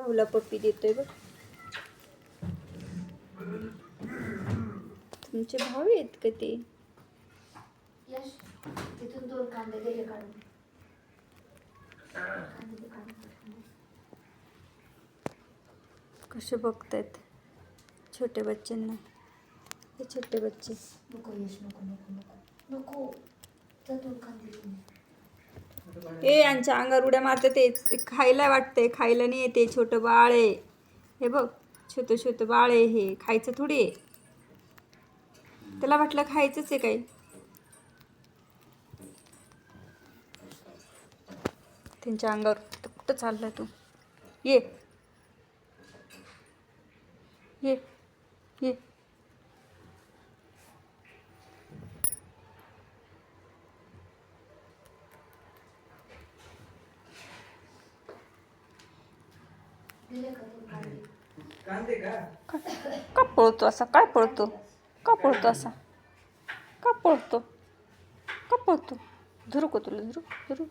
भाऊला पप्पी देतोय बघ. तुमचे भाऊ आहेत का ते? यश तिथून 2 कांदे गेले काढून. कसे बघतायत छोटे बच्चांना. हे छोटे बच्चे. नको यश, नको नको नको नको. तर 2 कांदे घेऊन ए यांच्या अंगावर उड्या मारते ते. खायला वाटतंय, खायला नाही येते. छोटं बाळ आहे हे बघ. छोटं छोटं बाळ आहे हे. खायचं थोडी आहे. त्याला वाटलं खायचंच आहे काही. त्यांच्या अंगावर कुठं चाललाय तू? ये ये ये. दिले का 2 कांदे? कांदे का? का पळतो असा? काय पळतो? का पळतो असा? का पळतो? का पळतो? धरू का तुला? धरू धरू.